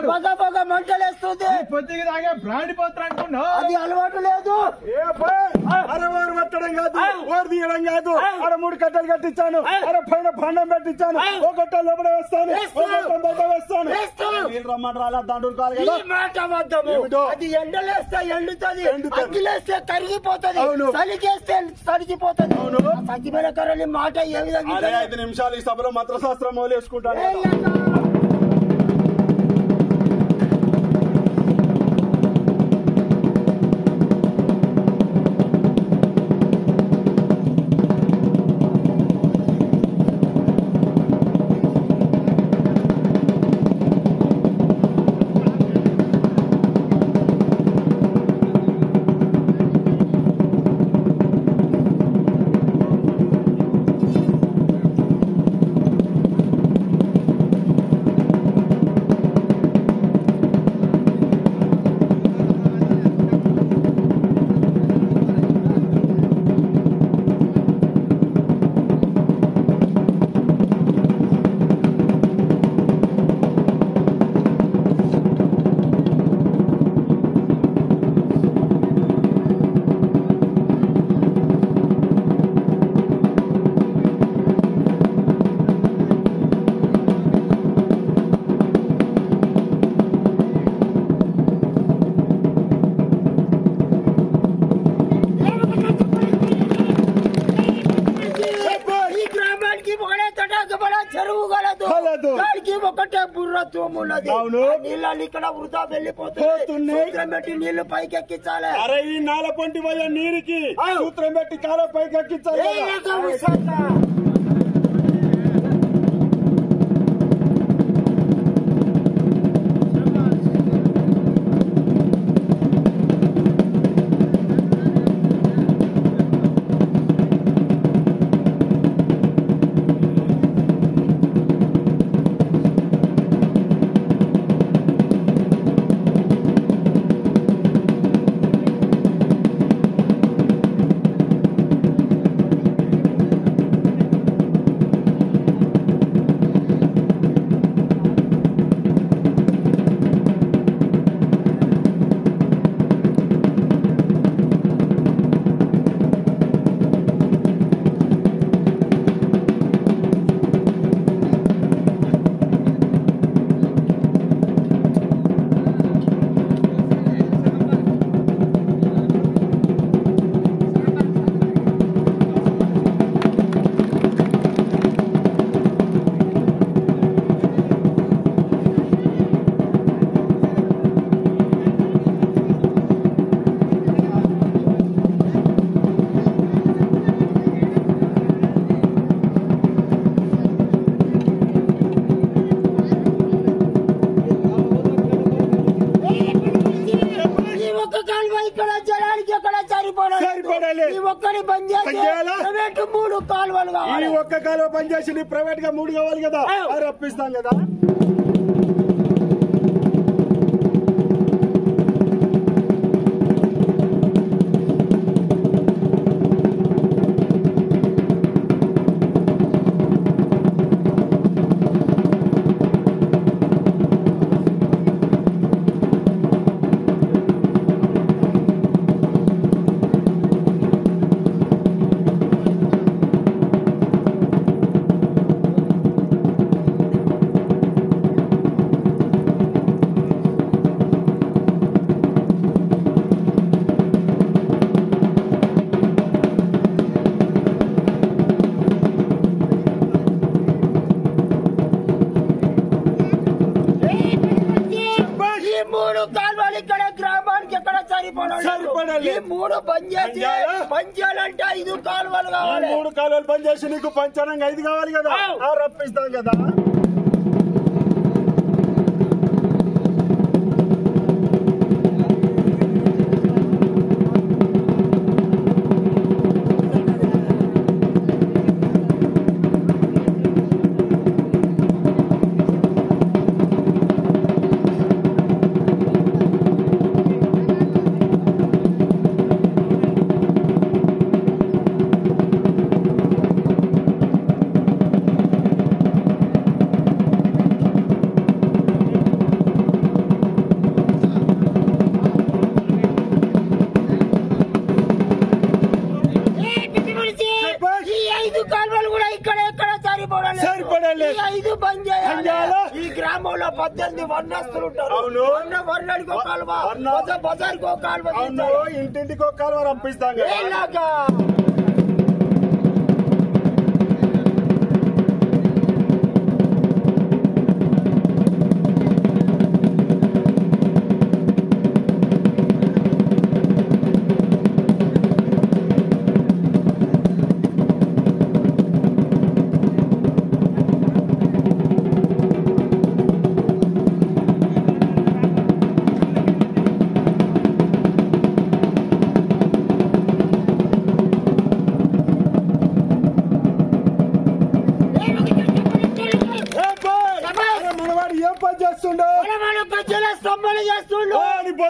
పగ పగ మంటలేస్తుంది. పొద్దుకి తాగే బ్రాండ్ పోతారు అనుకున్నావు, అది అలవాటు లేదు. అరే వారు పట్టడం కాదు, వారు తీయడం కాదు. అరే 3 కట్టలు కట్టించాను, అరే పైన భాండం పెట్టించాను, ఒక కట్ట లోపల వేస్తాను, ఒక కట్ట బయట వేస్తాను. వీళ్ళు రమ్మంటారు అలా దండుకోవాలి కదా. మాట వద్దము. అది ఎండలేస్తే ఎండుతుంది, అగ్గిలేస్తే కరిగిపోతుంది, చలికేస్తే తడిచిపోతుంది. సత్యమైన కర్రని మాట ఏ విధంగా 5 నిమిషాలు ఈ సభలో మంత్రశాస్త్రం వేసుకుంటాను. ఒకటే బుర్ర తోమున్నది. నీళ్ళు ఇక్కడ వృధా వెళ్ళిపోతుంది. నీళ్లు పైకి ఎక్కించాలి. అరే ఈ 4 పంటి పోయే నీరుకి సూత్రం పెట్టి కాలం పైకి ఎక్కించాలి. ఒక్కడి పని చేసి ప్రైవేట్ 3 కాలువలు కావాలి. ఈ ఒక్క కాలువ పని చేసి ప్రైవేట్ గా 3 కావాలి కదా, రప్పిస్తాం కదా. సరిపడాలి. 3 పని చేయాలంటే 5 కాలువలు కావాలి. 3 కాలువలు పని చేసి నీకు పంచనంగా 5 కావాలి కదా, రప్పిస్తాం కదా. గ్రామంలో 18 వర్ణస్తులు ఉంటారు. అవును. వర్ణానికి ఒక కాలువ, బజార్కి ఒక కాలువ. అవును, ఇంటింటికి ఒక కాలువ రంపిస్తాం కదా. ఎలాగా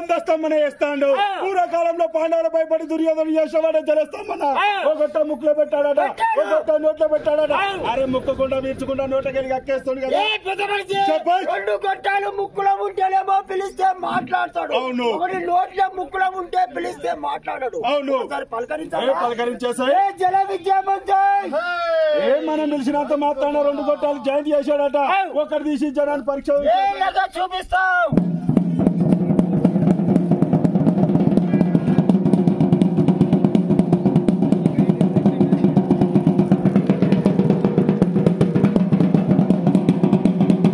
జలస్తంభన చేస్తాడు. పూర్వకాలంలో పాండవుల భయపడి దుర్యోధన చేసేవాడే జలస్తంభన. ఒకట ముక్కులో పెట్టాడట, ఒకట నోట్లో పెట్టాడట. అరే ముక్కకుండా వీర్చకుండా నోటకెళ్ళి అక్కేస్తాడు కదా. 2 గొట్టాలు ముక్కులో ఉంటేనేమో పిలిస్తే మాట్లాడతాడు. అవును. నోట్లో ముక్కులో ఉంటే పిలిస్తే మాట్లాడాడు. అవును. పలకరించేసా జల విద్యామంత్రి మనం పిలిచినంత మాత్రాన 2 గొట్టాలు జాయిన్ చేశాడట. ఒకటి తీసి జనాన్ని పరీక్ష చూపిస్తాం.